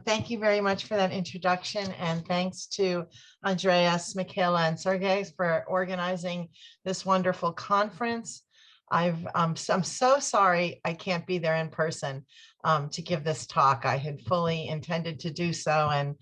Thank you very much for that introduction, and thanks to Andreas, Michaela, and Sergey for organizing this wonderful conference. I'm so sorry I can't be there in person to give this talk. I had fully intended to do so, and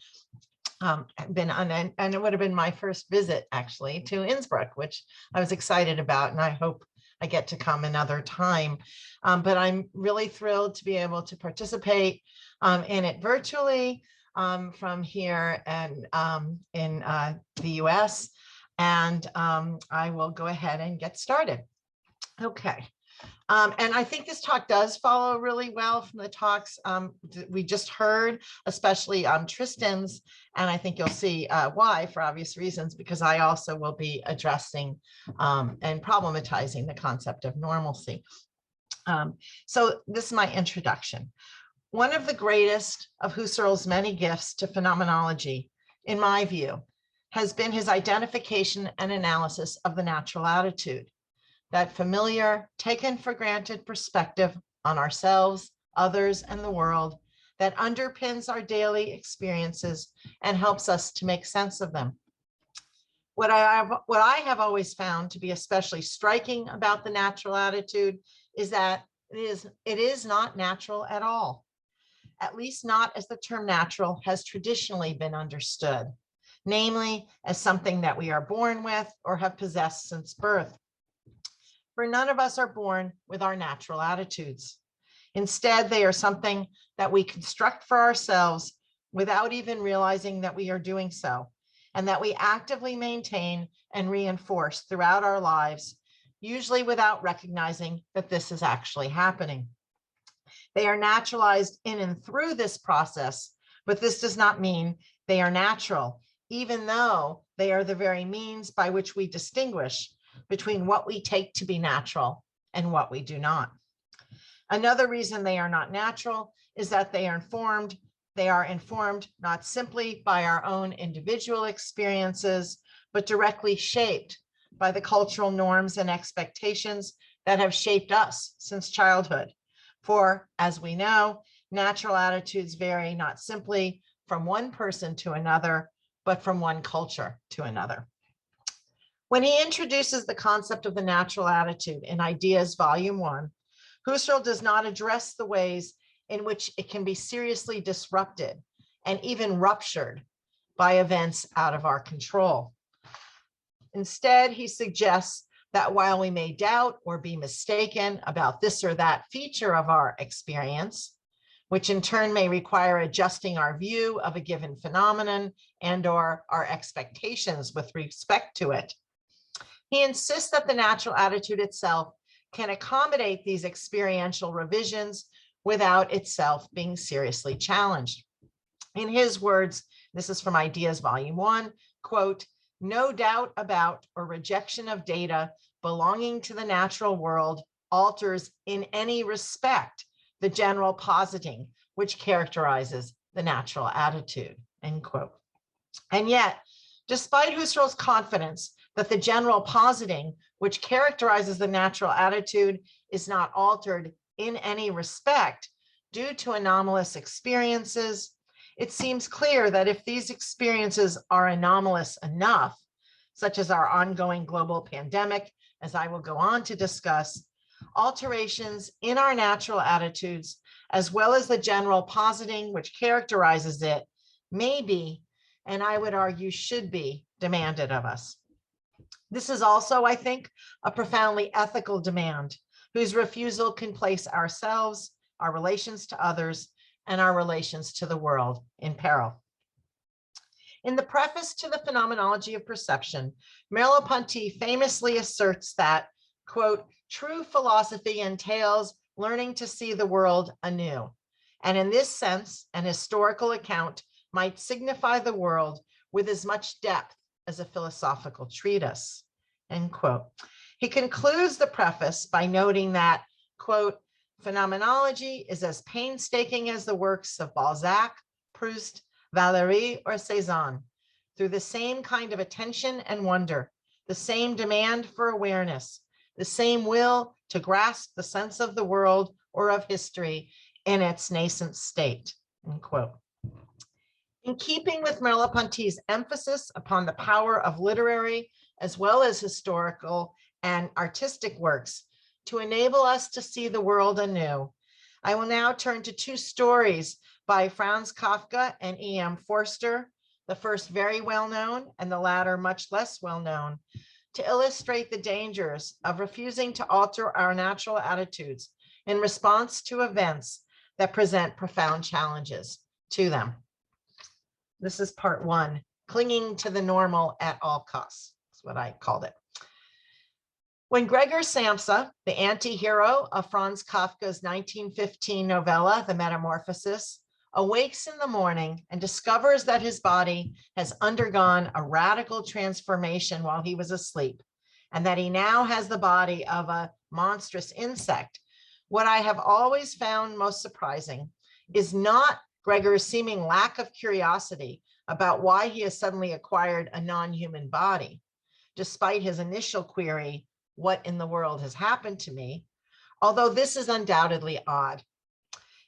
it would have been my first visit actually to Innsbruck, which I was excited about, and I hope I get to come another time. But I'm really thrilled to be able to participate in it virtually from here and in the US. And I will go ahead and get started. Okay. And I think this talk does follow really well from the talks we just heard, especially Tristan's. And I think you'll see why, for obvious reasons, because I also will be addressing and problematizing the concept of normalcy. So this is my introduction. One of the greatest of Husserl's many gifts to phenomenology, in my view, has been his identification and analysis of the natural attitude, that familiar, taken for granted perspective on ourselves, others, and the world that underpins our daily experiences and helps us to make sense of them. What I have always found to be especially striking about the natural attitude is that it is not natural at all, at least not as the term natural has traditionally been understood, namely as something that we are born with or have possessed since birth. For none of us are born with our natural attitudes. Instead, they are something that we construct for ourselves without even realizing that we are doing so, and that we actively maintain and reinforce throughout our lives, usually without recognizing that this is actually happening. They are naturalized in and through this process, but this does not mean they are natural, even though they are the very means by which we distinguish between what we take to be natural and what we do not. Another reason they are not natural is that they are informed not simply by our own individual experiences, but directly shaped by the cultural norms and expectations that have shaped us since childhood. For, as we know, natural attitudes vary not simply from one person to another, but from one culture to another. When he introduces the concept of the natural attitude in Ideas, Volume 1, Husserl does not address the ways in which it can be seriously disrupted and even ruptured by events out of our control. Instead, he suggests that while we may doubt or be mistaken about this or that feature of our experience, which in turn may require adjusting our view of a given phenomenon and/or our expectations with respect to it, he insists that the natural attitude itself can accommodate these experiential revisions without itself being seriously challenged. In his words, this is from Ideas, Volume 1, quote, "No doubt about or rejection of data belonging to the natural world alters in any respect the general positing which characterizes the natural attitude," end quote. And yet, despite Husserl's confidence that the general positing which characterizes the natural attitude is not altered in any respect due to anomalous experiences, it seems clear that if these experiences are anomalous enough, such as our ongoing global pandemic, as I will go on to discuss, alterations in our natural attitudes, as well as the general positing which characterizes it, may be, and I would argue should be, demanded of us. This is also, I think, a profoundly ethical demand, whose refusal can place ourselves, our relations to others, and our relations to the world in peril. In the preface to the Phenomenology of Perception, Merleau-Ponty famously asserts that, quote, "True philosophy entails learning to see the world anew, and in this sense, an historical account might signify the world with as much depth as a philosophical treatise," end quote. He concludes the preface by noting that, quote, "Phenomenology is as painstaking as the works of Balzac, Proust, Valéry, or Cézanne, through the same kind of attention and wonder, the same demand for awareness, the same will to grasp the sense of the world or of history in its nascent state," end quote. In keeping with Merleau-Ponty's emphasis upon the power of literary as well as historical and artistic works to enable us to see the world anew, I will now turn to two stories by Franz Kafka and E.M. Forster, the first very well known and the latter much less well known, to illustrate the dangers of refusing to alter our natural attitudes in response to events that present profound challenges to them. This is part one, clinging to the normal at all costs. That's what I called it. When Gregor Samsa, the anti-hero of Franz Kafka's 1915 novella, The Metamorphosis, awakes in the morning and discovers that his body has undergone a radical transformation while he was asleep, and that he now has the body of a monstrous insect, what I have always found most surprising is not Gregor's seeming lack of curiosity about why he has suddenly acquired a non-human body, despite his initial query, what in the world has happened to me? Although this is undoubtedly odd.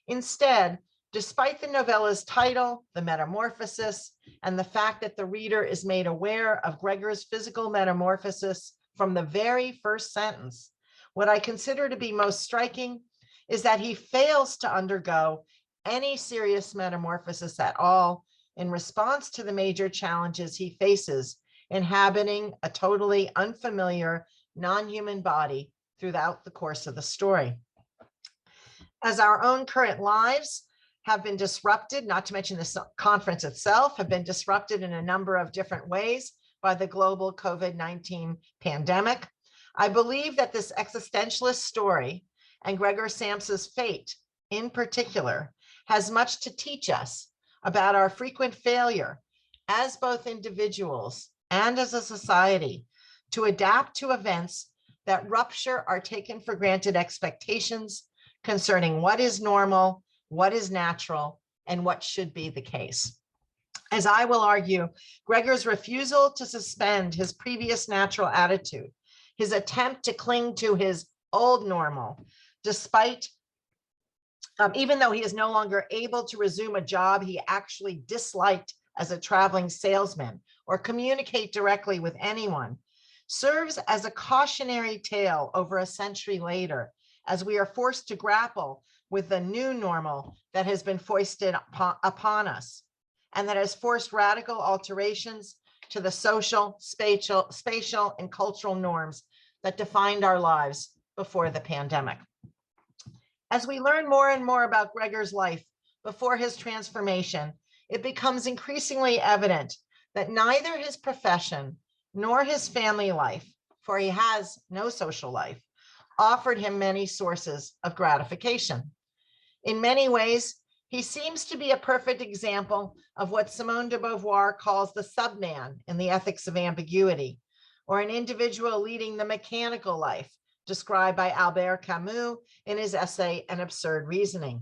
Instead, despite the novella's title, The Metamorphosis, and the fact that the reader is made aware of Gregor's physical metamorphosis from the very first sentence, what I consider to be most striking is that he fails to undergo any serious metamorphosis at all in response to the major challenges he faces inhabiting a totally unfamiliar non-human body throughout the course of the story. As our own current lives have been disrupted, not to mention this conference itself, have been disrupted in a number of different ways by the global COVID-19 pandemic, I believe that this existentialist story and Gregor Samsa's fate in particular has much to teach us about our frequent failure as both individuals and as a society to adapt to events that rupture our taken for granted expectations concerning what is normal, what is natural, and what should be the case. As I will argue, Gregor's refusal to suspend his previous natural attitude, his attempt to cling to his old normal, despite even though he is no longer able to resume a job he actually disliked as a traveling salesman or communicate directly with anyone, serves as a cautionary tale over a century later, as we are forced to grapple with the new normal that has been foisted upon us and that has forced radical alterations to the social, spatial, and cultural norms that defined our lives before the pandemic. As we learn more and more about Gregor's life before his transformation, it becomes increasingly evident that neither his profession nor his family life, for he has no social life, offered him many sources of gratification. In many ways, he seems to be a perfect example of what Simone de Beauvoir calls the subman in The Ethics of Ambiguity, or an individual leading the mechanical life, described by Albert Camus in his essay, An Absurd Reasoning.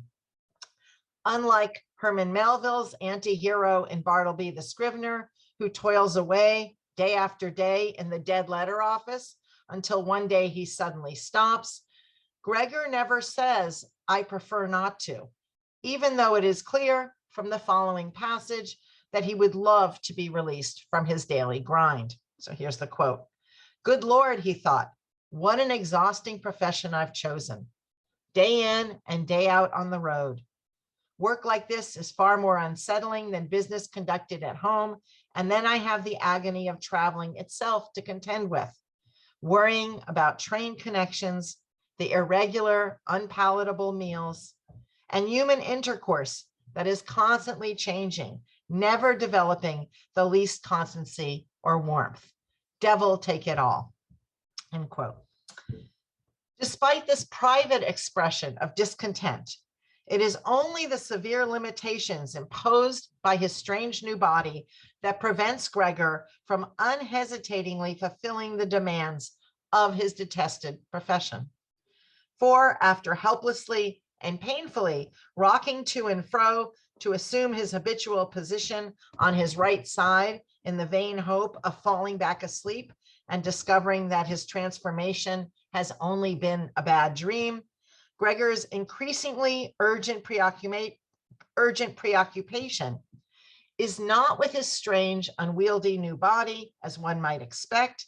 Unlike Herman Melville's anti-hero in Bartleby the Scrivener, who toils away day after day in the dead letter office until one day he suddenly stops, Gregor never says, I prefer not to, even though it is clear from the following passage that he would love to be released from his daily grind. So here's the quote. Good Lord, he thought, what an exhausting profession I've chosen. Day in and day out on the road. Work like this is far more unsettling than business conducted at home, and then I have the agony of traveling itself to contend with, worrying about train connections, the irregular, unpalatable meals, and human intercourse that is constantly changing, never developing the least constancy or warmth. Devil take it all, end quote. Despite this private expression of discontent, it is only the severe limitations imposed by his strange new body that prevents Gregor from unhesitatingly fulfilling the demands of his detested profession. For after helplessly and painfully rocking to and fro to assume his habitual position on his right side in the vain hope of falling back asleep and discovering that his transformation has only been a bad dream, Gregor's increasingly urgent preoccupation is not with his strange, unwieldy new body, as one might expect,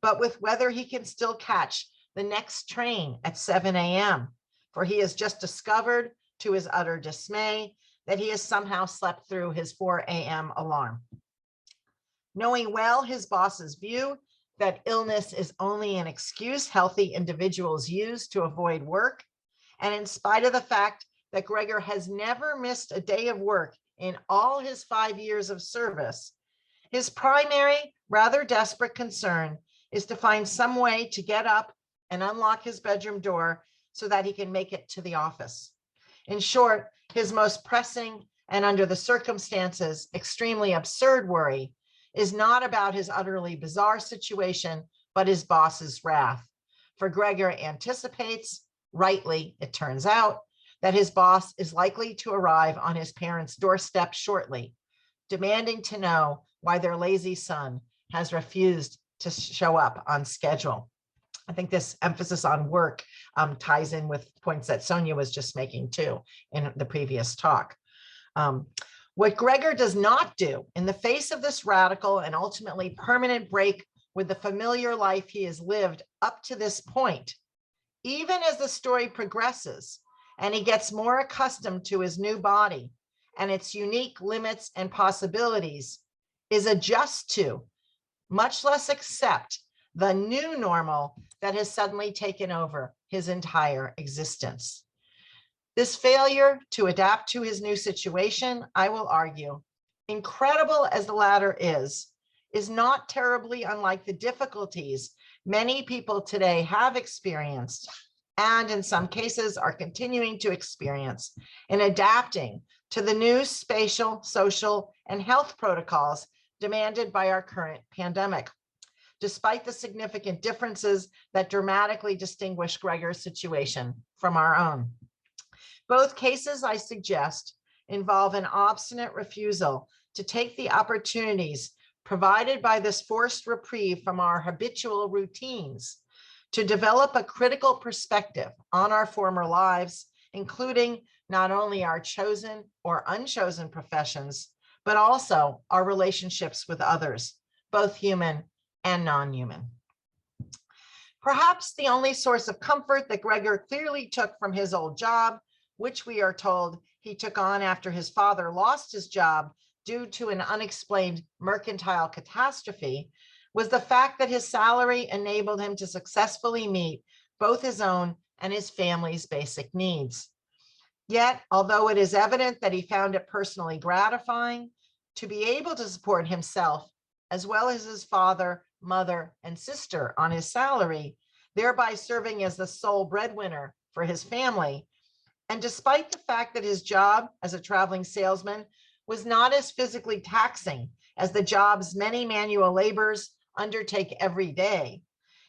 but with whether he can still catch the next train at 7 a.m., for he has just discovered, to his utter dismay, that he has somehow slept through his 4 a.m. alarm. Knowing well his boss's view that illness is only an excuse healthy individuals use to avoid work, and in spite of the fact that Gregor has never missed a day of work in all his 5 years of service, his primary, rather desperate concern is to find some way to get up and unlock his bedroom door so that he can make it to the office. In short, his most pressing and, under the circumstances, extremely absurd worry is not about his utterly bizarre situation, but his boss's wrath. For Gregor anticipates, rightly, it turns out, that his boss is likely to arrive on his parents' doorstep shortly, demanding to know why their lazy son has refused to show up on schedule. I think this emphasis on work ties in with points that Sonia was just making too in the previous talk. What Gregor does not do in the face of this radical and ultimately permanent break with the familiar life he has lived up to this point, even as the story progresses and he gets more accustomed to his new body and its unique limits and possibilities, is adjust to, much less accept, the new normal that has suddenly taken over his entire existence. This failure to adapt to his new situation, I will argue, incredible as the latter is not terribly unlike the difficulties many people today have experienced, and in some cases are continuing to experience, in adapting to the new spatial, social, and health protocols demanded by our current pandemic, despite the significant differences that dramatically distinguish Gregor's situation from our own. Both cases, I suggest, involve an obstinate refusal to take the opportunities provided by this forced reprieve from our habitual routines to develop a critical perspective on our former lives, including not only our chosen or unchosen professions, but also our relationships with others, both human and non-human. Perhaps the only source of comfort that Gregor clearly took from his old job, which we are told he took on after his father lost his job due to an unexplained mercantile catastrophe, was the fact that his salary enabled him to successfully meet both his own and his family's basic needs. Yet, although it is evident that he found it personally gratifying to be able to support himself, as well as his father, mother, and sister on his salary, thereby serving as the sole breadwinner for his family, and despite the fact that his job as a traveling salesman was not as physically taxing as the jobs many manual laborers undertake every day,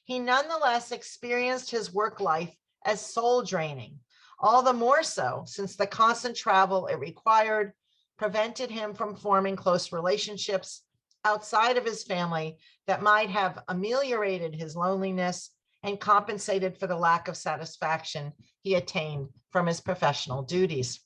he nonetheless experienced his work life as soul draining, all the more so since the constant travel it required prevented him from forming close relationships outside of his family that might have ameliorated his loneliness and compensated for the lack of satisfaction he attained from his professional duties.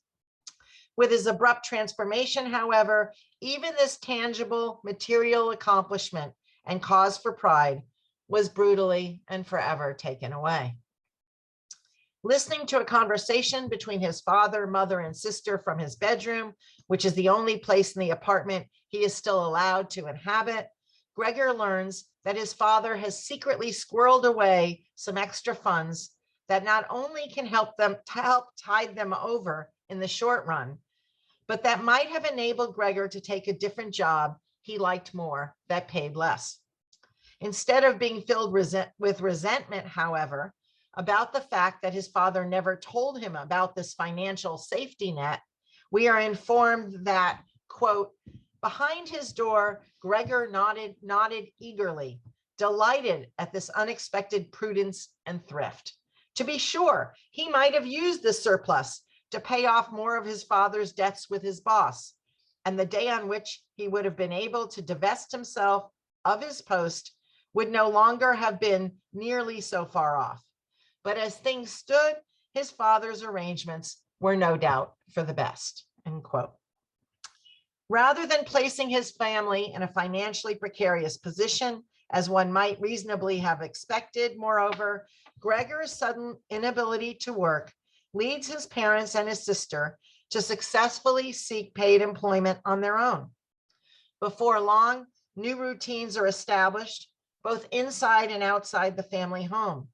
With his abrupt transformation, however, even this tangible material accomplishment and cause for pride was brutally and forever taken away. Listening to a conversation between his father, mother, and sister from his bedroom, which is the only place in the apartment he is still allowed to inhabit, Gregor learns that his father has secretly squirreled away some extra funds that not only can help tide them over in the short run, but that might have enabled Gregor to take a different job he liked more that paid less. Instead of being filled with resentment, however, about the fact that his father never told him about this financial safety net, we are informed that, quote, behind his door, Gregor nodded eagerly, delighted at this unexpected prudence and thrift. To be sure, he might have used this surplus to pay off more of his father's debts with his boss, and the day on which he would have been able to divest himself of his post would no longer have been nearly so far off. But as things stood, his father's arrangements were no doubt for the best, end quote. Rather than placing his family in a financially precarious position, as one might reasonably have expected, moreover, Gregor's sudden inability to work leads his parents and his sister to successfully seek paid employment on their own. Before long, new routines are established, both inside and outside the family home.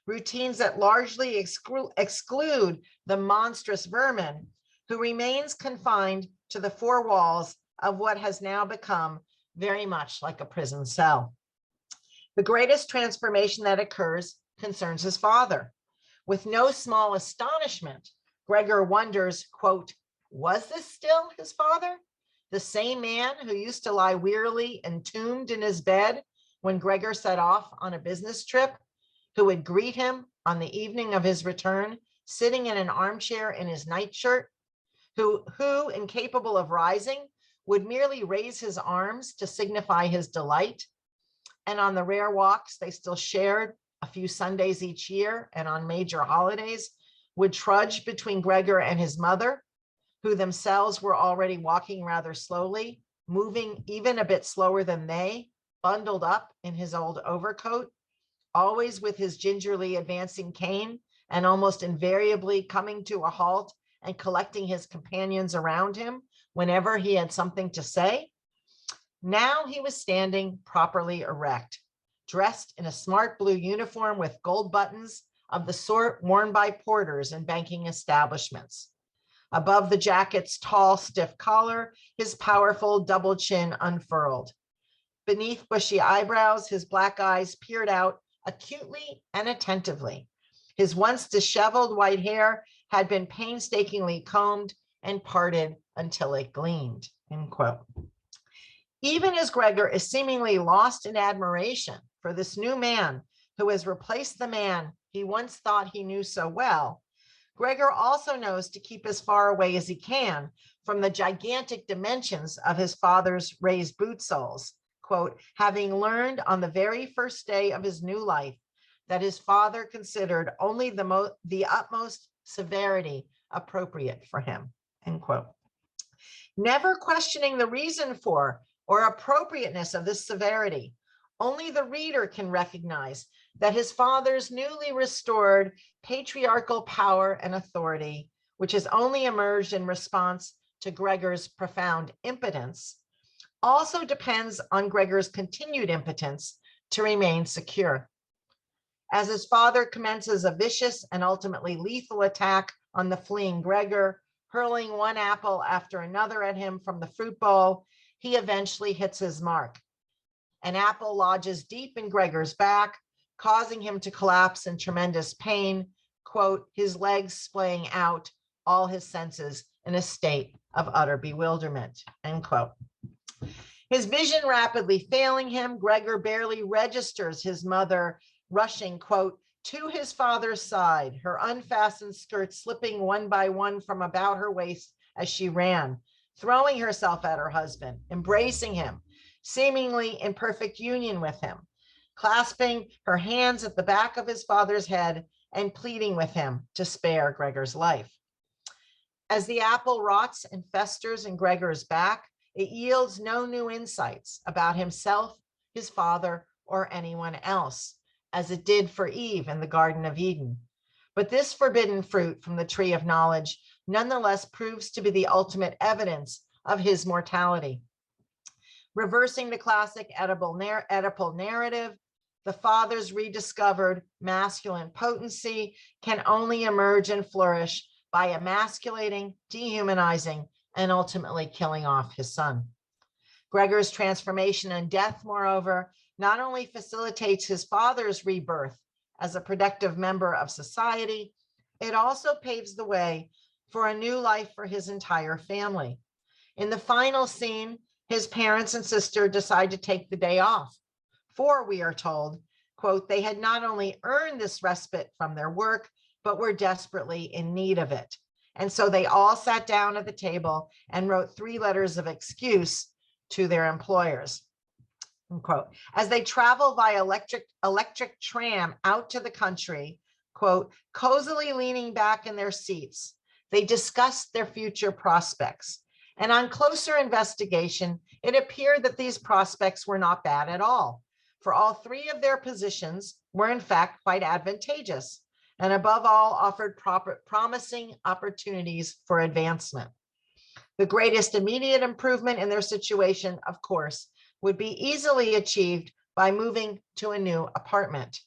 Routines that largely exclude the monstrous vermin who remains confined to the four walls of what has now become very much like a prison cell. The greatest transformation that occurs concerns his father. With no small astonishment, Gregor wonders, quote, was this still his father? The same man who used to lie wearily entombed in his bed when Gregor set off on a business trip, who would greet him on the evening of his return, sitting in an armchair in his nightshirt, who, incapable of rising, would merely raise his arms to signify his delight. And on the rare walks they still shared, a few Sundays each year and on major holidays, would trudge between Gregor and his mother, who themselves were already walking rather slowly, moving even a bit slower than they, bundled up in his old overcoat, always with his gingerly advancing cane, and almost invariably coming to a halt and collecting his companions around him whenever he had something to say. Now he was standing properly erect, dressed in a smart blue uniform with gold buttons of the sort worn by porters in banking establishments. Above the jacket's tall, stiff collar, his powerful double chin unfurled. Beneath bushy eyebrows, his black eyes peered out acutely and attentively. His once disheveled white hair had been painstakingly combed and parted until it gleamed, end quote. Even as Gregor is seemingly lost in admiration for this new man who has replaced the man he once thought he knew so well, Gregor also knows to keep as far away as he can from the gigantic dimensions of his father's raised boot soles, quote, having learned on the very first day of his new life that his father considered only the utmost severity appropriate for him, end quote. Never questioning the reason for or appropriateness of this severity, only the reader can recognize that his father's newly restored patriarchal power and authority, which has only emerged in response to Gregor's profound impotence, also depends on Gregor's continued impotence to remain secure. As his father commences a vicious and ultimately lethal attack on the fleeing Gregor, hurling one apple after another at him from the fruit bowl, he eventually hits his mark. An apple lodges deep in Gregor's back, causing him to collapse in tremendous pain, quote, his legs splaying out, all his senses in a state of utter bewilderment, end quote. His vision rapidly failing him, Gregor barely registers his mother rushing, quote, to his father's side, her unfastened skirts slipping one by one from about her waist as she ran, throwing herself at her husband, embracing him, seemingly in perfect union with him, clasping her hands at the back of his father's head and pleading with him to spare Gregor's life. As the apple rots and festers in Gregor's back, it yields no new insights about himself, his father, or anyone else, as it did for Eve in the Garden of Eden. But this forbidden fruit from the tree of knowledge nonetheless proves to be the ultimate evidence of his mortality. Reversing the classic Oedipal narrative, the father's rediscovered masculine potency can only emerge and flourish by emasculating, dehumanizing, and ultimately killing off his son. Gregor's transformation and death, moreover, not only facilitates his father's rebirth as a productive member of society, it also paves the way for a new life for his entire family. In the final scene, his parents and sister decide to take the day off, for we are told, quote, they had not only earned this respite from their work, but were desperately in need of it. And so they all sat down at the table and wrote 3 letters of excuse to their employers. Quote, as they travel via electric tram out to the country, quote, cozily leaning back in their seats, they discussed their future prospects And on closer investigation, it appeared that these prospects were not bad at all, for all three of their positions were in fact quite advantageous, and above all offered promising opportunities for advancement. The greatest immediate improvement in their situation, of course, would be easily achieved by moving to a new apartment.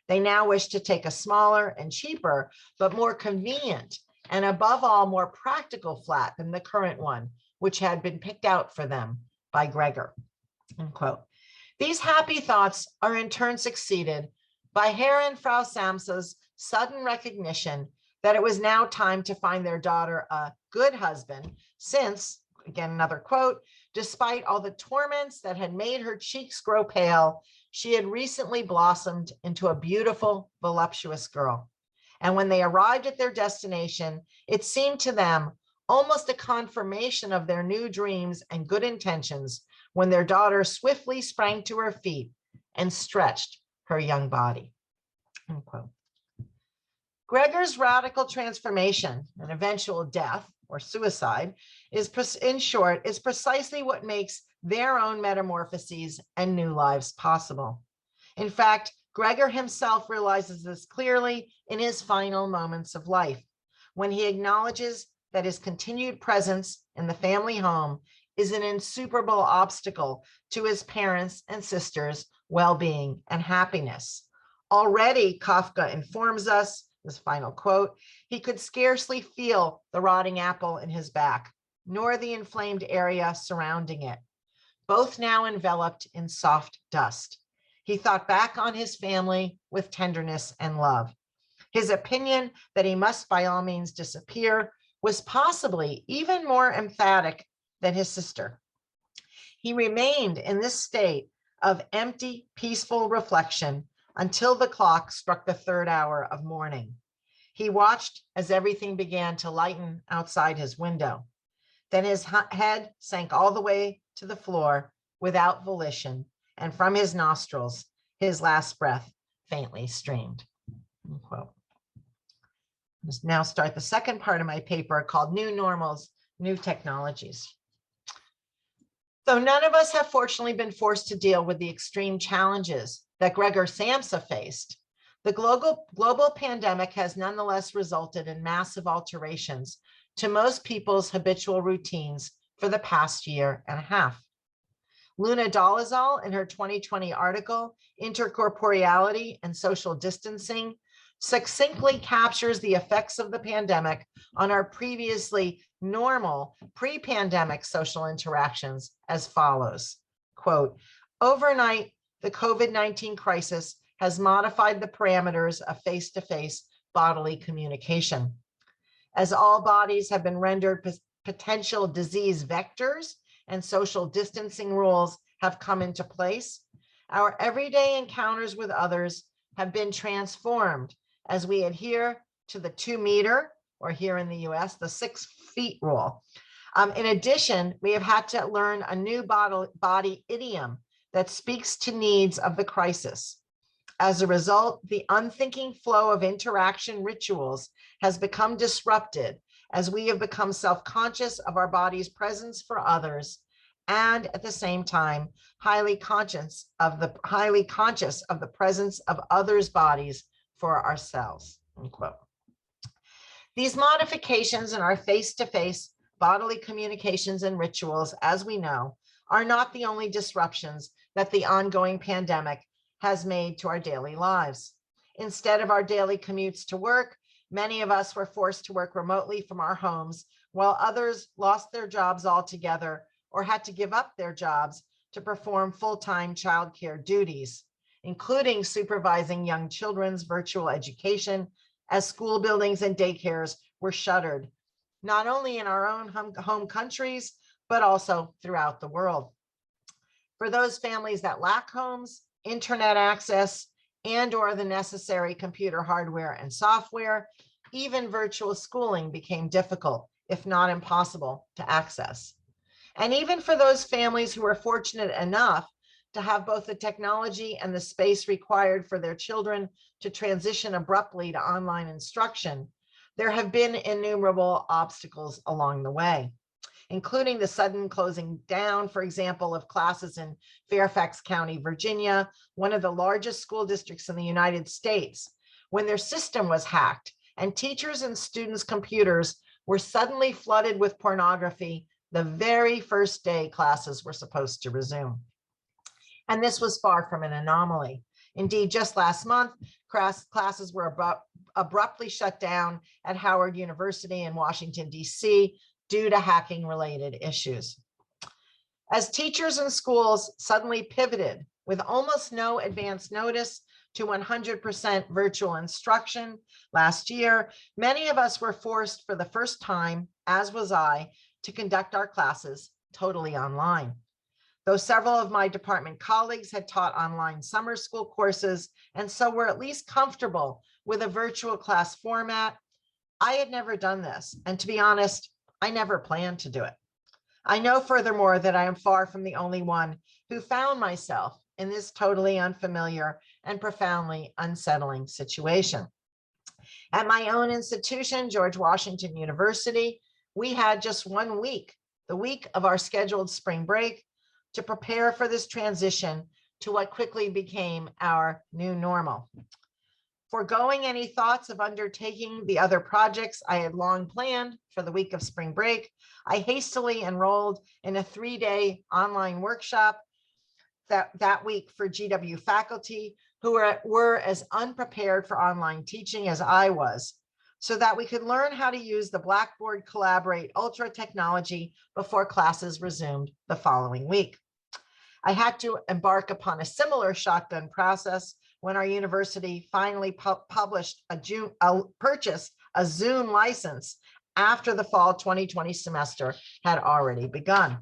They now wish to take a smaller and cheaper, but more convenient and above all more practical flat than the current one, which had been picked out for them by Gregor. Unquote. These happy thoughts are in turn succeeded by Herr and Frau Samsa's sudden recognition that it was now time to find their daughter a good husband, since, again, another quote, despite all the torments that had made her cheeks grow pale, she had recently blossomed into a beautiful, voluptuous girl. And when they arrived at their destination, it seemed to them almost a confirmation of their new dreams and good intentions when their daughter swiftly sprang to her feet and stretched her young body. Unquote. Gregor's radical transformation and eventual death or suicide is, in short, is precisely what makes their own metamorphoses and new lives possible. In fact, Gregor himself realizes this clearly in his final moments of life, when he acknowledges that his continued presence in the family home is an insuperable obstacle to his parents' and sisters' well-being and happiness. Already, Kafka informs us, this final quote, he could scarcely feel the rotting apple in his back, nor the inflamed area surrounding it, both now enveloped in soft dust. He thought back on his family with tenderness and love. His opinion that he must by all means disappear was possibly even more emphatic than his sister. He remained in this state of empty, peaceful reflection until the clock struck the third hour of morning. He watched as everything began to lighten outside his window. Then his head sank all the way to the floor without volition, and from his nostrils, his last breath faintly streamed. Unquote. Let's now start the second part of my paper called New Normals, New Technologies. Though none of us have fortunately been forced to deal with the extreme challenges that Gregor Samsa faced, the global pandemic has nonetheless resulted in massive alterations to most people's habitual routines for the past year and a half. Luna Dolezal, in her 2020 article, Intercorporeality and Social Distancing, succinctly captures the effects of the pandemic on our previously normal pre-pandemic social interactions as follows. Quote, overnight, the COVID-19 crisis has modified the parameters of face-to-face bodily communication. As all bodies have been rendered potential disease vectors and social distancing rules have come into place, our everyday encounters with others have been transformed as we adhere to the 2 meter, or here in the US, the 6 feet rule. In addition, we have had to learn a new body idiom that speaks to needs of the crisis. As a result, the unthinking flow of interaction rituals has become disrupted as we have become self-conscious of our body's presence for others, and at the same time, highly conscious of the presence of others' bodies for ourselves. Unquote. These modifications in our face-to-face bodily communications and rituals, as we know, are not the only disruptions that the ongoing pandemic has made to our daily lives. Instead of our daily commutes to work, many of us were forced to work remotely from our homes, while others lost their jobs altogether or had to give up their jobs to perform full-time childcare duties, including supervising young children's virtual education as school buildings and daycares were shuttered, not only in our own home countries, but also throughout the world. For those families that lack homes, internet access, and/or the necessary computer hardware and software, even virtual schooling became difficult, if not impossible, to access. And even for those families who were fortunate enough to have both the technology and the space required for their children to transition abruptly to online instruction, there have been innumerable obstacles along the way. including the sudden closing down, for example, of classes in Fairfax County, Virginia, one of the largest school districts in the United States, when their system was hacked and teachers and students' computers were suddenly flooded with pornography the very first day classes were supposed to resume. And this was far from an anomaly. Indeed, just last month, classes were abruptly shut down at Howard University in Washington, D.C., due to hacking-related issues. As teachers and schools suddenly pivoted with almost no advance notice to 100% virtual instruction last year, many of us were forced for the first time, as was I, to conduct our classes totally online. Though several of my department colleagues had taught online summer school courses and so were at least comfortable with a virtual class format, I had never done this. And to be honest, I never planned to do it. I know furthermore that I am far from the only one who found myself in this totally unfamiliar and profoundly unsettling situation. At my own institution, George Washington University, we had just 1 week, the week of our scheduled spring break, to prepare for this transition to what quickly became our new normal. Foregoing any thoughts of undertaking the other projects I had long planned for the week of spring break, I hastily enrolled in a 3-day online workshop that week for GW faculty who were as unprepared for online teaching as I was, so that we could learn how to use the Blackboard Collaborate Ultra technology before classes resumed the following week. I had to embark upon a similar shotgun process when our university finally purchased a Zoom license after the fall 2020 semester had already begun.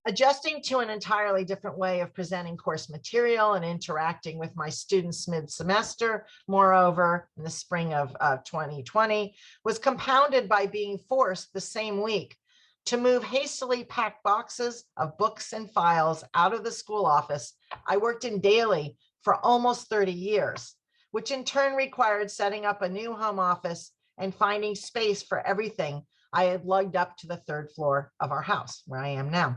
Adjusting to an entirely different way of presenting course material and interacting with my students mid-semester, moreover, in the spring of 2020, was compounded by being forced the same week to move hastily packed boxes of books and files out of the school office I worked in daily for almost 30 years, which in turn required setting up a new home office and finding space for everything I had lugged up to the 3rd floor of our house, where I am now.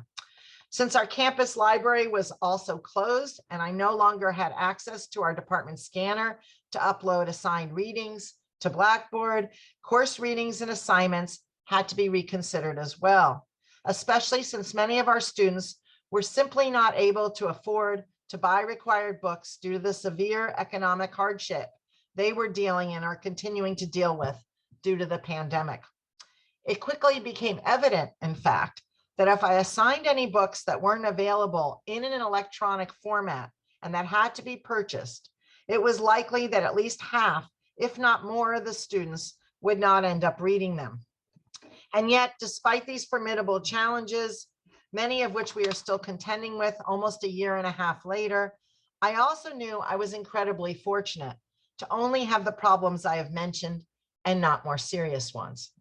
Since our campus library was also closed and I no longer had access to our department scanner to upload assigned readings to Blackboard, course readings and assignments had to be reconsidered as well, especially since many of our students were simply not able to afford to buy required books due to the severe economic hardship they were dealing and are continuing to deal with due to the pandemic. It quickly became evident, in fact, that if I assigned any books that weren't available in an electronic format and that had to be purchased, it was likely that at least half, if not more, of the students would not end up reading them. And yet, despite these formidable challenges, many of which we are still contending with almost 1.5 years later, I also knew I was incredibly fortunate to only have the problems I have mentioned and not more serious ones.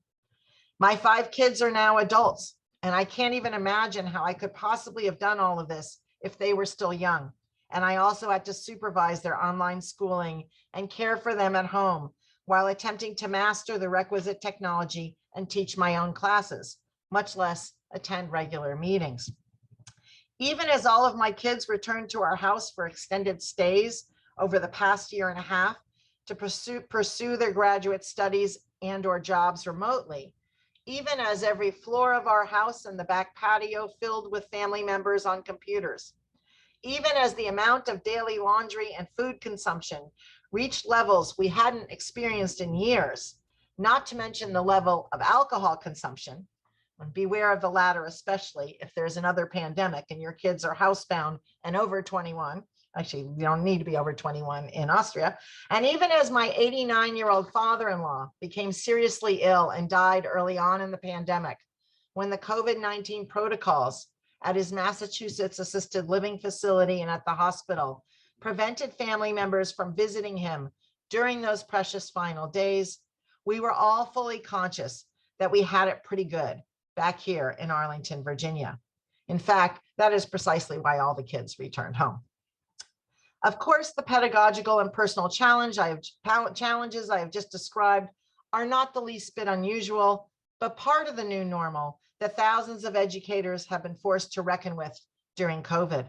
My 5 kids are now adults, and I can't even imagine how I could possibly have done all of this if they were still young. And I also had to supervise their online schooling and care for them at home while attempting to master the requisite technology and teach my own classes, much less attend regular meetings. Even as all of my kids returned to our house for extended stays over the past 1.5 years to pursue their graduate studies and/or jobs remotely, even as every floor of our house and the back patio filled with family members on computers, even as the amount of daily laundry and food consumption reached levels we hadn't experienced in years, not to mention the level of alcohol consumption, and beware of the latter, especially if there's another pandemic and your kids are housebound and over 21. Actually, you don't need to be over 21 in Austria. And even as my 89-year-old father-in-law became seriously ill and died early on in the pandemic, when the COVID-19 protocols at his Massachusetts assisted living facility and at the hospital prevented family members from visiting him during those precious final days, we were all fully conscious that we had it pretty good back here in Arlington, Virginia. In fact, that is precisely why all the kids returned home. Of course, the pedagogical and personal challenges I have just described are not the least bit unusual, but part of the new normal that thousands of educators have been forced to reckon with during COVID.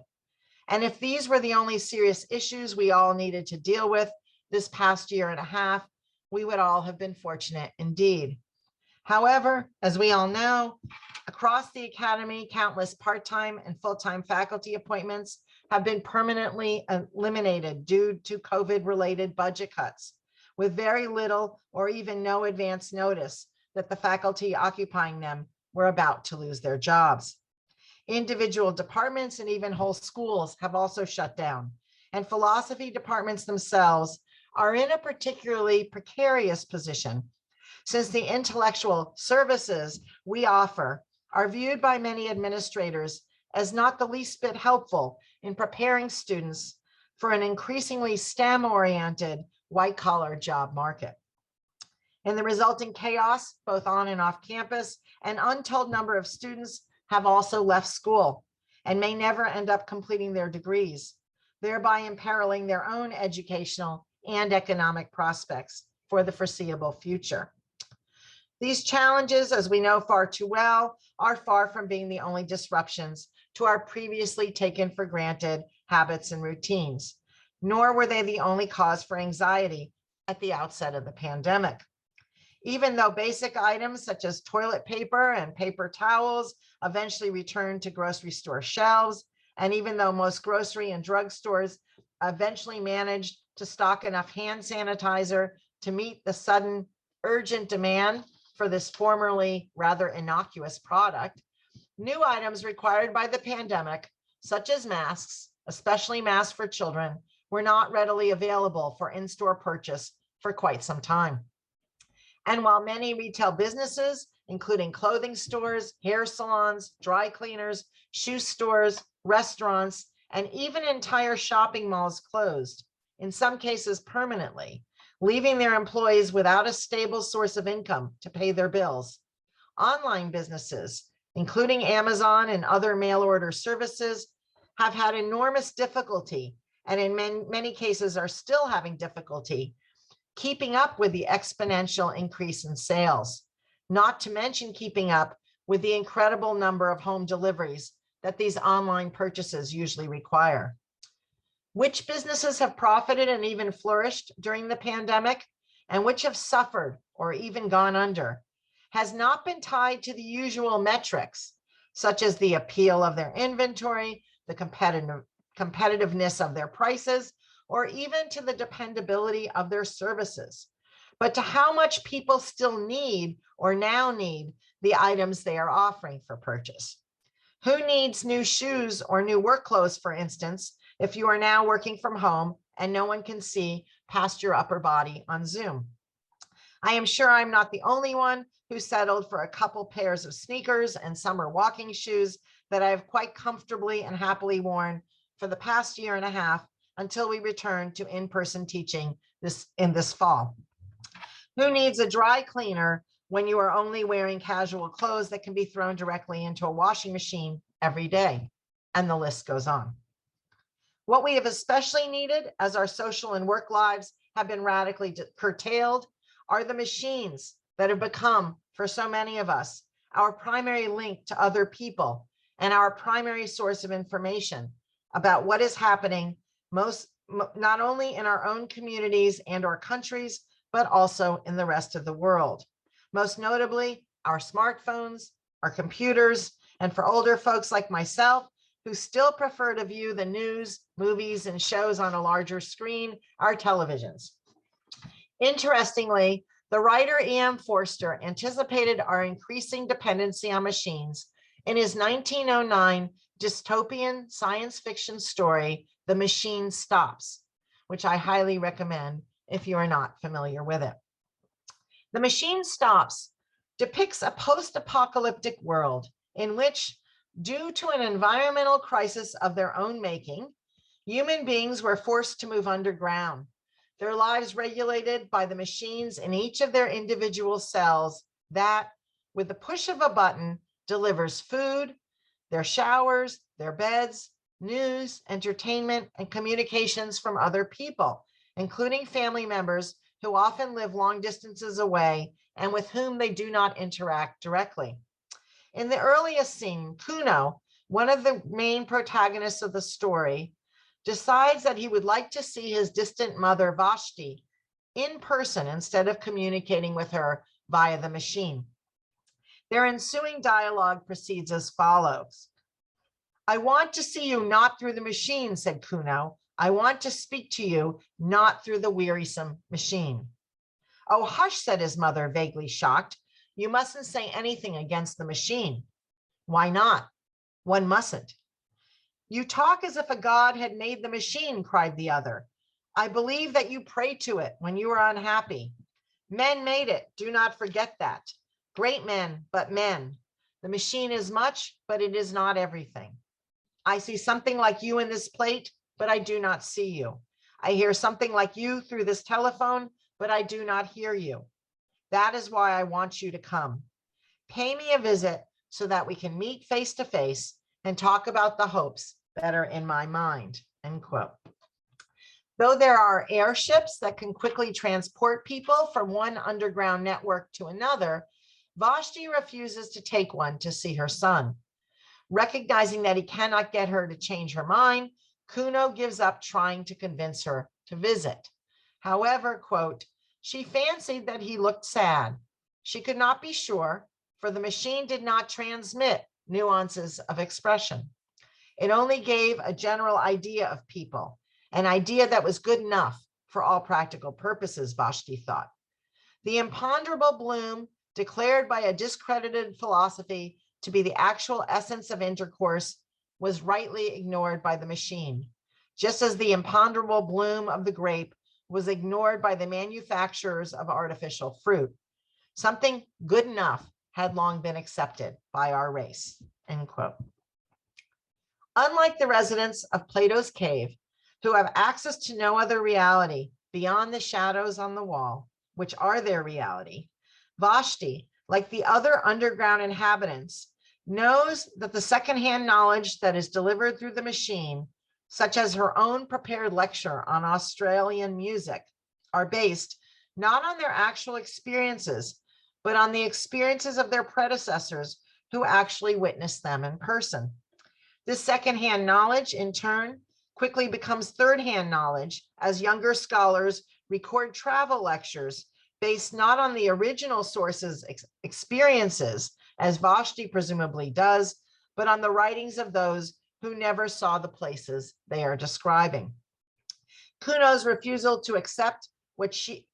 And if these were the only serious issues we all needed to deal with this past year and a half, we would all have been fortunate indeed. However, as we all know, across the academy, countless part-time and full-time faculty appointments have been permanently eliminated due to COVID-related budget cuts, with very little or even no advance notice that the faculty occupying them were about to lose their jobs. Individual departments and even whole schools have also shut down, and philosophy departments themselves are in a particularly precarious position, since the intellectual services we offer are viewed by many administrators as not the least bit helpful in preparing students for an increasingly STEM-oriented white-collar job market. In the resulting chaos, both on and off campus, an untold number of students have also left school and may never end up completing their degrees, thereby imperiling their own educational and economic prospects for the foreseeable future. These challenges, as we know far too well, are far from being the only disruptions to our previously taken for granted habits and routines, nor were they the only cause for anxiety at the outset of the pandemic. Even though basic items such as toilet paper and paper towels eventually returned to grocery store shelves, and even though most grocery and drug stores eventually managed to stock enough hand sanitizer to meet the sudden urgent demand for this formerly rather innocuous product, new items required by the pandemic, such as masks, especially masks for children, were not readily available for in-store purchase for quite some time. And while many retail businesses, including clothing stores, hair salons, dry cleaners, shoe stores, restaurants, and even entire shopping malls closed, in some cases permanently, leaving their employees without a stable source of income to pay their bills, online businesses, including Amazon and other mail order services, have had enormous difficulty, and in many cases are still having difficulty keeping up with the exponential increase in sales, not to mention keeping up with the incredible number of home deliveries that these online purchases usually require. Which businesses have profited and even flourished during the pandemic, and which have suffered or even gone under, has not been tied to the usual metrics, such as the appeal of their inventory, the competitiveness of their prices, or even to the dependability of their services, but to how much people still need or now need the items they are offering for purchase. Who needs new shoes or new work clothes, for instance, if you are now working from home and no one can see past your upper body on Zoom? I am sure I'm not the only one who settled for a couple pairs of sneakers and summer walking shoes that I have quite comfortably and happily worn for the past year and a half until we return to in-person teaching this fall. Who needs a dry cleaner when you are only wearing casual clothes that can be thrown directly into a washing machine every day? And the list goes on. What we have especially needed as our social and work lives have been radically curtailed are the machines that have become, for so many of us, our primary link to other people and our primary source of information about what is happening not only in our own communities and our countries, but also in the rest of the world. Most notably, our smartphones, our computers, and for older folks like myself, who still prefer to view the news, movies, and shows on a larger screen, our televisions. Interestingly, the writer E.M. Forster anticipated our increasing dependency on machines in his 1909 dystopian science fiction story, The Machine Stops, which I highly recommend if you are not familiar with it. The Machine Stops depicts a post-apocalyptic world in which, due to an environmental crisis of their own making, human beings were forced to move underground, their lives regulated by the machines in each of their individual cells that, with the push of a button, delivers food, their showers, their beds, news, entertainment, and communications from other people, including family members who often live long distances away and with whom they do not interact directly. In the earliest scene, Kuno, one of the main protagonists of the story, decides that he would like to see his distant mother, Vashti, in person instead of communicating with her via the machine. Their ensuing dialogue proceeds as follows. I want to see you not through the machine, said Kuno. I want to speak to you not through the wearisome machine. Oh, hush, said his mother, vaguely shocked. You mustn't say anything against the machine. Why not? One mustn't. You talk as if a god had made the machine, cried the other. I believe that you pray to it when you are unhappy. Men made it. Do not forget that. Great men, but men. The machine is much, but it is not everything. I see something like you in this plate, but I do not see you. I hear something like you through this telephone, but I do not hear you. That is why I want you to come. Pay me a visit so that we can meet face to face and talk about the hopes that are in my mind, end quote. Though there are airships that can quickly transport people from one underground network to another, Vashti refuses to take one to see her son. Recognizing that he cannot get her to change her mind, Kuno gives up trying to convince her to visit. However, quote, she fancied that he looked sad. She could not be sure, for the machine did not transmit nuances of expression. It only gave a general idea of people, an idea that was good enough for all practical purposes, Vashti thought. The imponderable bloom, declared by a discredited philosophy to be the actual essence of intercourse, was rightly ignored by the machine, just as the imponderable bloom of the grape was ignored by the manufacturers of artificial fruit. Something good enough had long been accepted by our race, end quote. Unlike the residents of Plato's cave, who have access to no other reality beyond the shadows on the wall, which are their reality, Vashti, like the other underground inhabitants, knows that the secondhand knowledge that is delivered through the machine, such as her own prepared lecture on Australian music, are based not on their actual experiences, but on the experiences of their predecessors who actually witnessed them in person. This secondhand knowledge, in turn, quickly becomes third-hand knowledge as younger scholars record travel lectures based not on the original source's experiences, as Vashti presumably does, but on the writings of those who never saw the places they are describing. Kuno's refusal to accept what she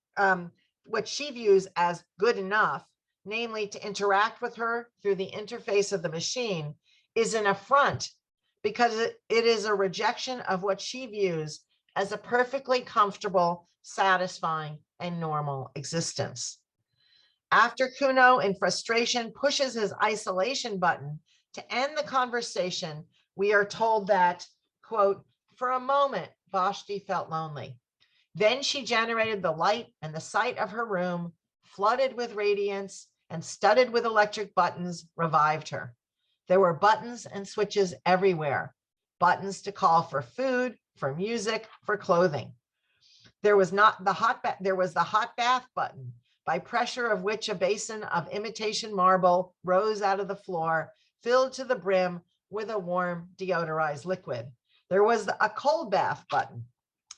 views as good enough, namely to interact with her through the interface of the machine, is an affront because it is a rejection of what she views as a perfectly comfortable, satisfying, and normal existence. After Kuno, in frustration, pushes his isolation button to end the conversation, we are told that, quote, for a moment, Vashti felt lonely. Then she generated the light, and the sight of her room, flooded with radiance and studded with electric buttons, revived her. There were buttons and switches everywhere, buttons to call for food, for music, for clothing. There was the hot bath button, by pressure of which a basin of imitation marble rose out of the floor, filled to the brim with a warm deodorized liquid. There was a cold bath button.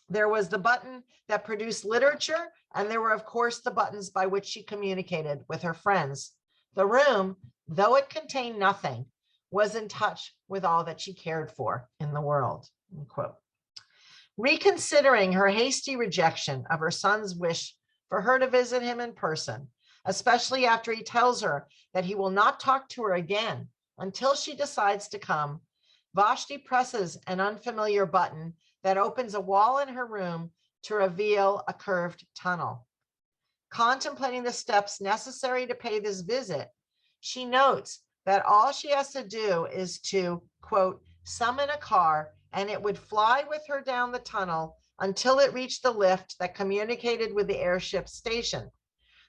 There was the button that produced literature, and there were, of course, the buttons by which she communicated with her friends. The room, though it contained nothing, was in touch with all that she cared for in the world, end quote. Reconsidering her hasty rejection of her son's wish for her to visit him in person, especially after he tells her that he will not talk to her again until she decides to come, Vashti presses an unfamiliar button that opens a wall in her room to reveal a curved tunnel. Contemplating the steps necessary to pay this visit, she notes that all she has to do is to, quote, summon a car, and it would fly with her down the tunnel until it reached the lift that communicated with the airship station.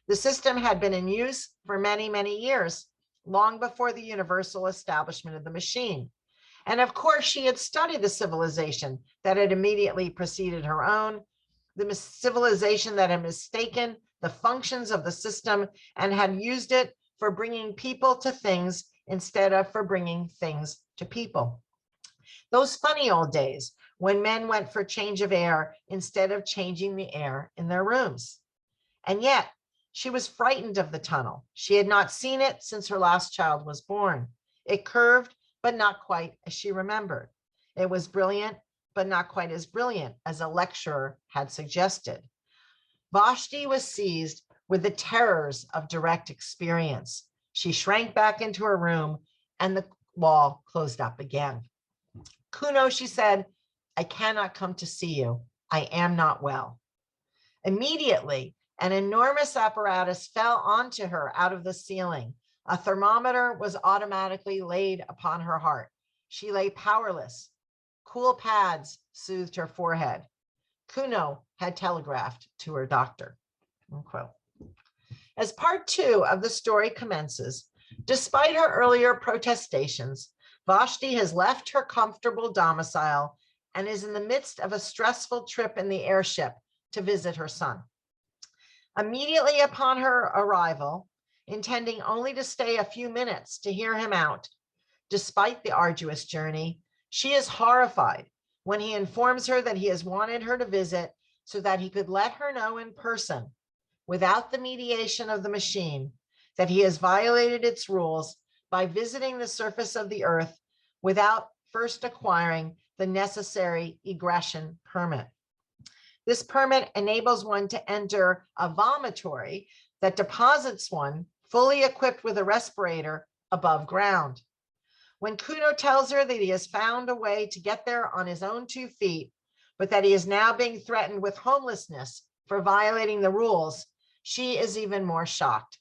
The system had been in use for many, many years, long before the universal establishment of the machine. And of course, she had studied the civilization that had immediately preceded her own, the civilization that had mistaken the functions of the system and had used it for bringing people to things instead of for bringing things to people. Those funny old days when men went for change of air instead of changing the air in their rooms. And yet, she was frightened of the tunnel. She had not seen it since her last child was born. It curved, but not quite as she remembered. It was brilliant, but not quite as brilliant as a lecturer had suggested. Vashti was seized with the terrors of direct experience. She shrank back into her room and the wall closed up again. Kuno, she said, I cannot come to see you. I am not well. Immediately, an enormous apparatus fell onto her out of the ceiling. A thermometer was automatically laid upon her heart. She lay powerless. Cool pads soothed her forehead. Kuno had telegraphed to her doctor. Unquote. As part 2 of the story commences, despite her earlier protestations, Vashti has left her comfortable domicile and is in the midst of a stressful trip in the airship to visit her son. Immediately upon her arrival, intending only to stay a few minutes to hear him out, despite the arduous journey, she is horrified when he informs her that he has wanted her to visit so that he could let her know in person, without the mediation of the machine, that he has violated its rules by visiting the surface of the earth without first acquiring the necessary egression permit. This permit enables one to enter a vomitory that deposits one fully equipped with a respirator above ground. When Kuno tells her that he has found a way to get there on his own 2 feet, but that he is now being threatened with homelessness for violating the rules, she is even more shocked.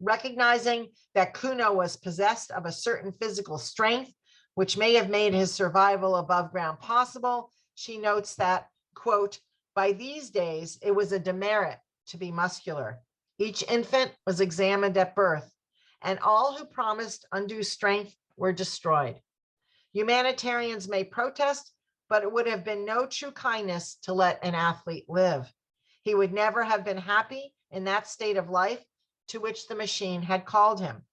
Recognizing that Kuno was possessed of a certain physical strength, which may have made his survival above ground possible, she notes that, quote, by these days, it was a demerit to be muscular. Each infant was examined at birth, and all who promised undue strength were destroyed. Humanitarians may protest, but it would have been no true kindness to let an athlete live. He would never have been happy in that state of life to which the machine had called him.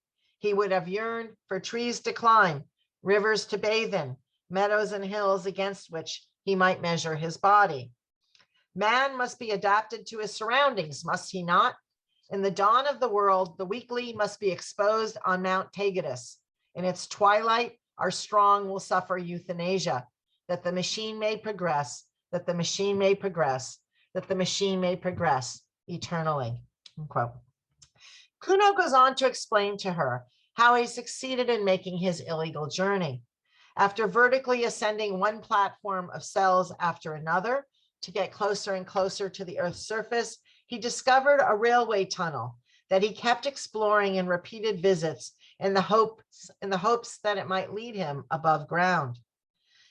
He would have yearned for trees to climb, rivers to bathe in, meadows and hills against which he might measure his body. Man must be adapted to his surroundings, must he not? In the dawn of the world, the weakly must be exposed on Mount Taygetus. In its twilight, our strong will suffer euthanasia, that the machine may progress, that the machine may progress, that the machine may progress eternally. Unquote. Kuno goes on to explain to her how he succeeded in making his illegal journey. After vertically ascending one platform of cells after another to get closer and closer to the Earth's surface, he discovered a railway tunnel that he kept exploring in repeated visits in the hopes that it might lead him above ground.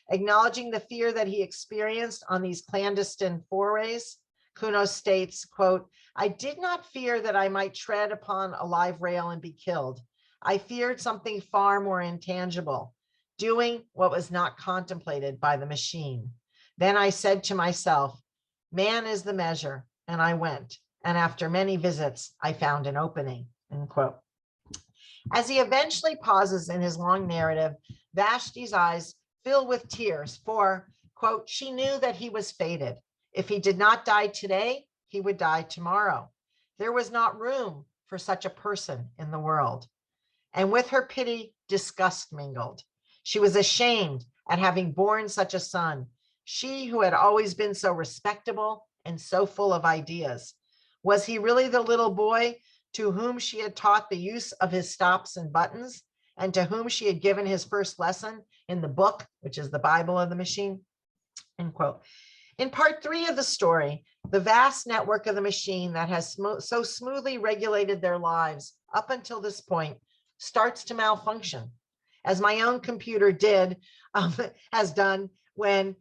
Acknowledging the fear that he experienced on these clandestine forays, Kuno states, quote, I did not fear that I might tread upon a live rail and be killed. I feared something far more intangible, doing what was not contemplated by the machine. Then I said to myself, man is the measure, and I went. And after many visits, I found an opening, end quote. As he eventually pauses in his long narrative, Vashti's eyes fill with tears for, quote, she knew that he was fated. If he did not die today, he would die tomorrow. There was not room for such a person in the world. And with her pity, disgust mingled. She was ashamed at having borne such a son, she who had always been so respectable and so full of ideas. Was he really the little boy to whom she had taught the use of his stops and buttons, and to whom she had given his first lesson in the book, which is the Bible of the machine? End quote. In part 3 of the story, the vast network of the machine that has so smoothly regulated their lives up until this point starts to malfunction, as my own computer has done when,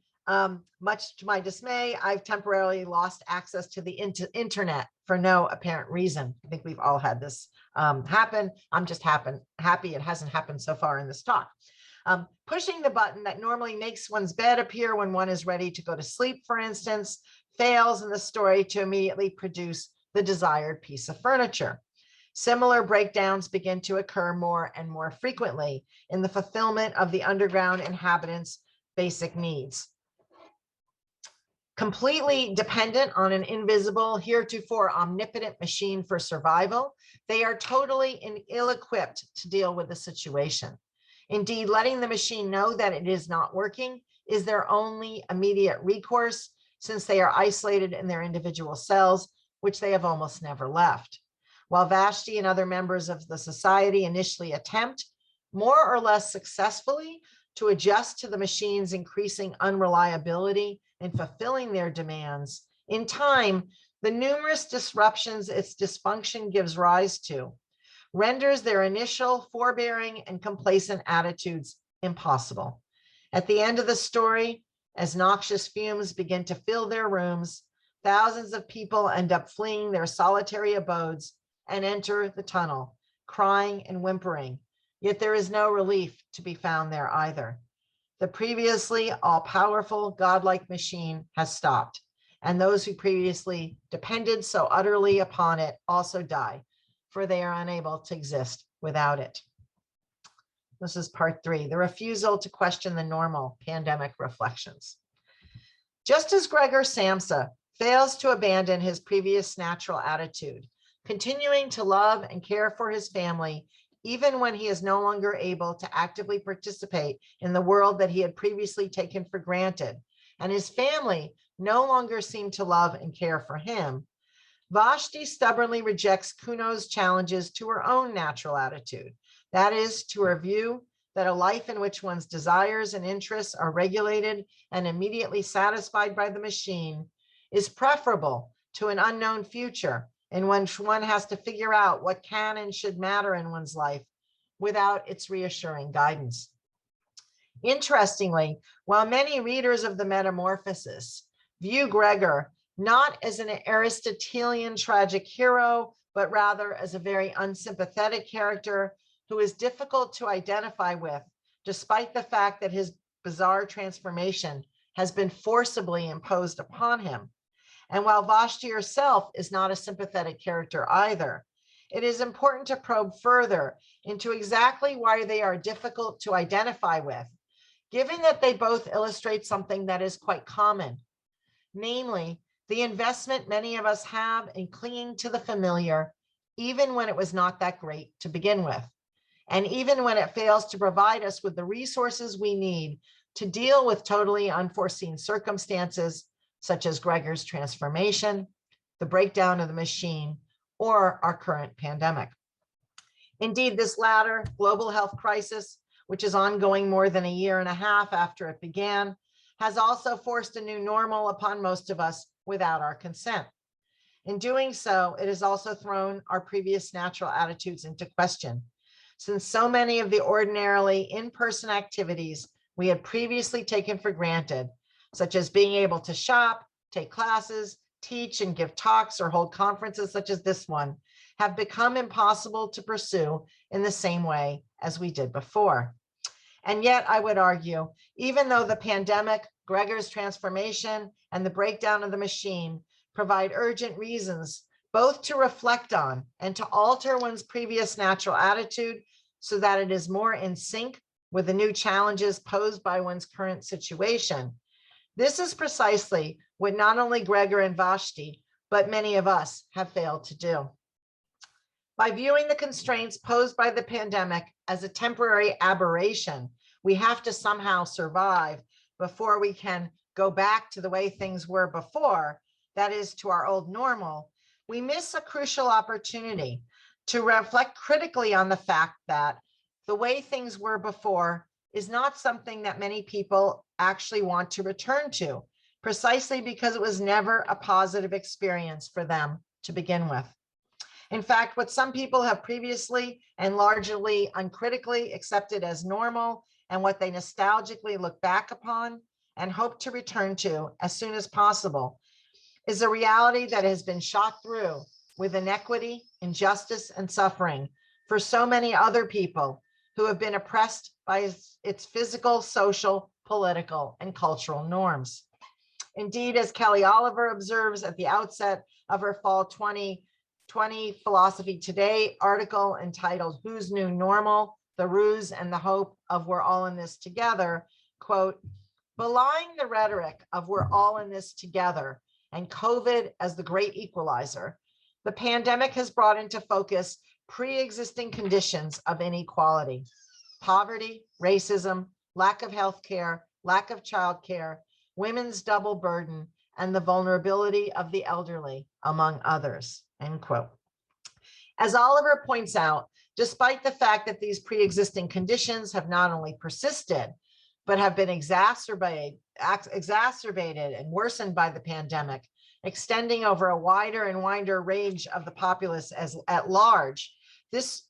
much to my dismay, I've temporarily lost access to the internet for no apparent reason. I think we've all had this happen. I'm just happy it hasn't happened so far in this talk. Pushing the button that normally makes one's bed appear when one is ready to go to sleep, for instance, fails in the story to immediately produce the desired piece of furniture. Similar breakdowns begin to occur more and more frequently in the fulfillment of the underground inhabitants' basic needs. Completely dependent on an invisible, heretofore omnipotent machine for survival, they are totally ill-equipped to deal with the situation. Indeed, letting the machine know that it is not working is their only immediate recourse, since they are isolated in their individual cells, which they have almost never left. While Vashti and other members of the society initially attempt, more or less successfully, to adjust to the machine's increasing unreliability in fulfilling their demands, in time, the numerous disruptions its dysfunction gives rise to renders their initial forbearing and complacent attitudes impossible. At the end of the story, as noxious fumes begin to fill their rooms, thousands of people end up fleeing their solitary abodes and enter the tunnel, crying and whimpering, yet there is no relief to be found there either. The previously all-powerful, godlike machine has stopped, and those who previously depended so utterly upon it also die, for they are unable to exist without it. This is part 3, the refusal to question the normal pandemic reflections. Just as Gregor Samsa fails to abandon his previous natural attitude, continuing to love and care for his family, even when he is no longer able to actively participate in the world that he had previously taken for granted, and his family no longer seem to love and care for him, Vashti stubbornly rejects Kuno's challenges to her own natural attitude. That is, to her view that a life in which one's desires and interests are regulated and immediately satisfied by the machine is preferable to an unknown future in which one has to figure out what can and should matter in one's life without its reassuring guidance. Interestingly, while many readers of the Metamorphosis view Gregor not as an Aristotelian tragic hero, but rather as a very unsympathetic character who is difficult to identify with, despite the fact that his bizarre transformation has been forcibly imposed upon him. And while Vashti herself is not a sympathetic character either, it is important to probe further into exactly why they are difficult to identify with, given that they both illustrate something that is quite common, namely the investment many of us have in clinging to the familiar, even when it was not that great to begin with, and even when it fails to provide us with the resources we need to deal with totally unforeseen circumstances, such as Gregor's transformation, the breakdown of the machine, or our current pandemic. Indeed, this latter global health crisis, which is ongoing more than a year and a half after it began, has also forced a new normal upon most of us without our consent. In doing so, it has also thrown our previous natural attitudes into question, since so many of the ordinarily in-person activities we had previously taken for granted, such as being able to shop, take classes, teach and give talks, or hold conferences such as this one, have become impossible to pursue in the same way as we did before. And yet, I would argue, even though the pandemic, Gregor's transformation, and the breakdown of the machine provide urgent reasons both to reflect on and to alter one's previous natural attitude so that it is more in sync with the new challenges posed by one's current situation, this is precisely what not only Gregor and Vashti, but many of us have failed to do. By viewing the constraints posed by the pandemic as a temporary aberration, we have to somehow survive before we can go back to the way things were before, that is, to our old normal, we miss a crucial opportunity to reflect critically on the fact that the way things were before is not something that many people actually want to return to, precisely because it was never a positive experience for them to begin with. In fact, what some people have previously and largely uncritically accepted as normal, and what they nostalgically look back upon and hope to return to as soon as possible, is a reality that has been shot through with inequity, injustice, and suffering for so many other people who have been oppressed by its physical, social, political, and cultural norms. Indeed, as Kelly Oliver observes at the outset of her fall 20 2020 Philosophy Today article entitled "Who's New Normal? The Ruse and the Hope of We're All in This Together," quote, "Belying the rhetoric of we're all in this together and COVID as the great equalizer, the pandemic has brought into focus pre-existing conditions of inequality: poverty, racism, lack of health care, lack of childcare, women's double burden, and the vulnerability of the elderly, among others," end quote. As Oliver points out, despite the fact that these pre-existing conditions have not only persisted, but have been exacerbated and worsened by the pandemic, extending over a wider and wider range of the populace at large, this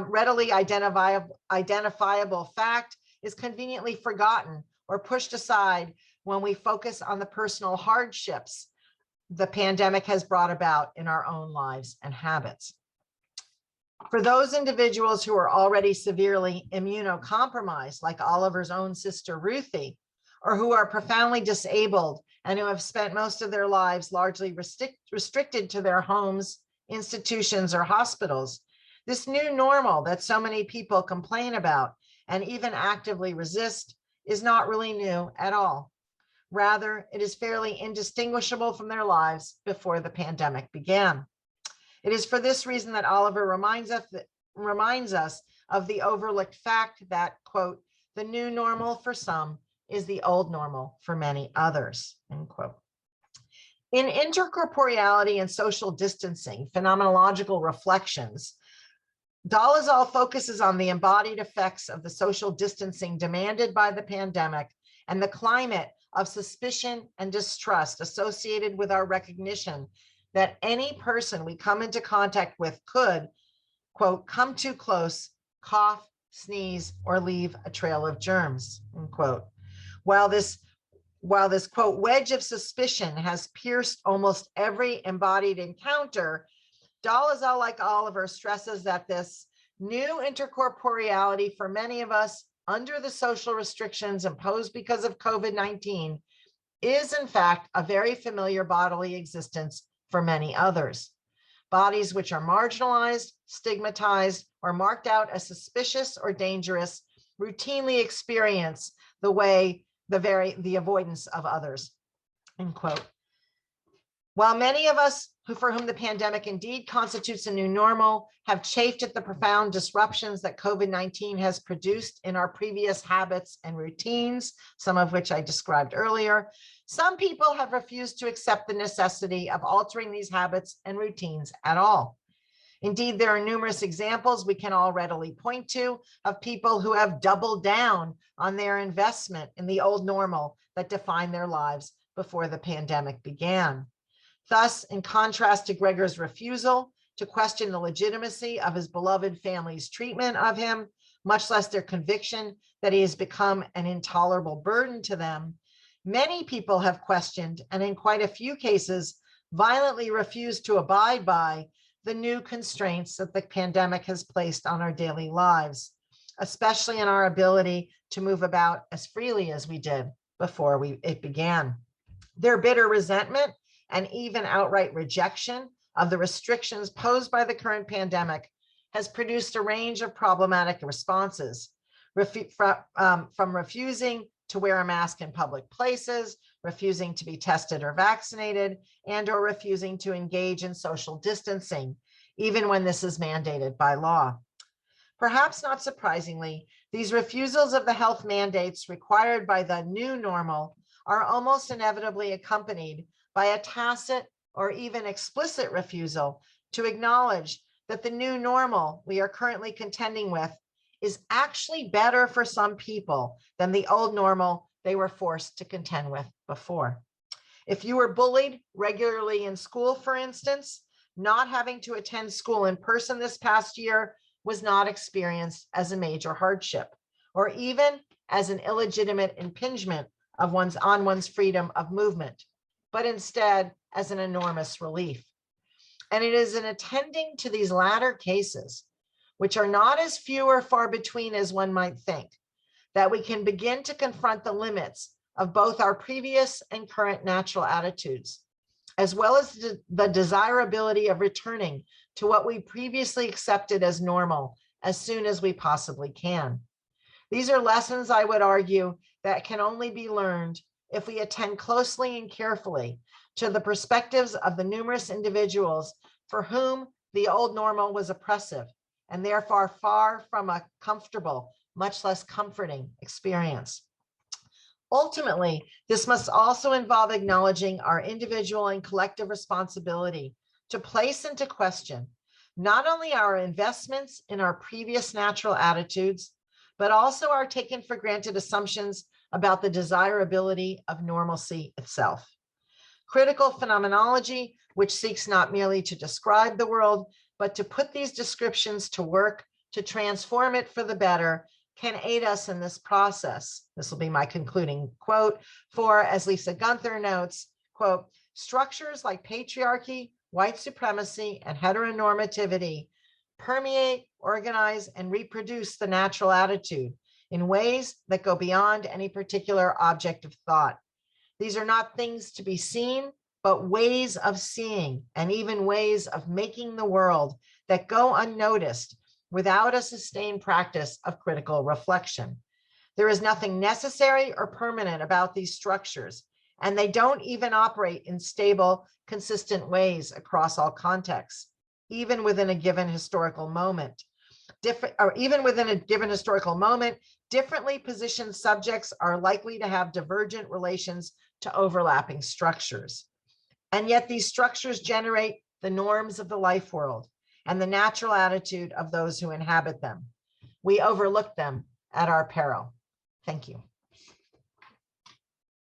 readily identifiable fact is conveniently forgotten or pushed aside when we focus on the personal hardships the pandemic has brought about in our own lives and habits. For those individuals who are already severely immunocompromised, like Oliver's own sister Ruthie, or who are profoundly disabled and who have spent most of their lives largely restricted to their homes, institutions, or hospitals, this new normal that so many people complain about and even actively resist is not really new at all. Rather, it is fairly indistinguishable from their lives before the pandemic began. It is for this reason that Oliver reminds us of the overlooked fact that, quote, "the new normal for some is the old normal for many others," end quote. In Intercorporeality and Social Distancing, Phenomenological Reflections, Dolezal focuses on the embodied effects of the social distancing demanded by the pandemic and the climate of suspicion and distrust associated with our recognition that any person we come into contact with could, quote, "come too close, cough, sneeze, or leave a trail of germs," end quote. While this, quote, "wedge of suspicion has pierced almost every embodied encounter," Dolezal, like Oliver, stresses that this new intercorporeality for many of us under the social restrictions imposed because of COVID-19 is in fact a very familiar bodily existence for many others. Bodies which are marginalized, stigmatized, or marked out as suspicious or dangerous routinely experience the avoidance of others, end quote. While many of us for whom the pandemic indeed constitutes a new normal have chafed at the profound disruptions that COVID-19 has produced in our previous habits and routines, some of which I described earlier, some people have refused to accept the necessity of altering these habits and routines at all. Indeed, there are numerous examples we can all readily point to of people who have doubled down on their investment in the old normal that defined their lives before the pandemic began. Thus, in contrast to Gregor's refusal to question the legitimacy of his beloved family's treatment of him, much less their conviction that he has become an intolerable burden to them, many people have questioned, and in quite a few cases, violently refused to abide by the new constraints that the pandemic has placed on our daily lives, especially in our ability to move about as freely as we did before it began. Their bitter resentment and even outright rejection of the restrictions posed by the current pandemic has produced a range of problematic responses, from refusing to wear a mask in public places, refusing to be tested or vaccinated, and/or refusing to engage in social distancing, even when this is mandated by law. Perhaps not surprisingly, these refusals of the health mandates required by the new normal are almost inevitably accompanied by a tacit or even explicit refusal to acknowledge that the new normal we are currently contending with is actually better for some people than the old normal they were forced to contend with before. If you were bullied regularly in school, for instance, not having to attend school in person this past year was not experienced as a major hardship, or even as an illegitimate impingement of one's freedom of movement, but instead as an enormous relief. And it is in attending to these latter cases, which are not as few or far between as one might think, that we can begin to confront the limits of both our previous and current natural attitudes. as well as the desirability of returning to what we previously accepted as normal as soon as we possibly can. These are lessons, I would argue, that can only be learned if we attend closely and carefully to the perspectives of the numerous individuals for whom the old normal was oppressive and therefore far from a comfortable, much less comforting experience. Ultimately, this must also involve acknowledging our individual and collective responsibility to place into question not only our investments in our previous natural attitudes, but also our taken for granted assumptions about the desirability of normalcy itself. Critical phenomenology, which seeks not merely to describe the world, but to put these descriptions to work, to transform it for the better, can aid us in this process. This will be my concluding quote. For, as Lisa Gunther notes, quote, structures like patriarchy, white supremacy, and heteronormativity permeate, organize, and reproduce the natural attitude in ways that go beyond any particular object of thought. These are not things to be seen, but ways of seeing, and even ways of making the world that go unnoticed without a sustained practice of critical reflection. There is nothing necessary or permanent about these structures, and they don't even operate in stable, consistent ways across all contexts, even within a given historical moment. Differently positioned subjects are likely to have divergent relations to overlapping structures. And yet these structures generate the norms of the life world and the natural attitude of those who inhabit them. We overlook them at our peril. Thank you.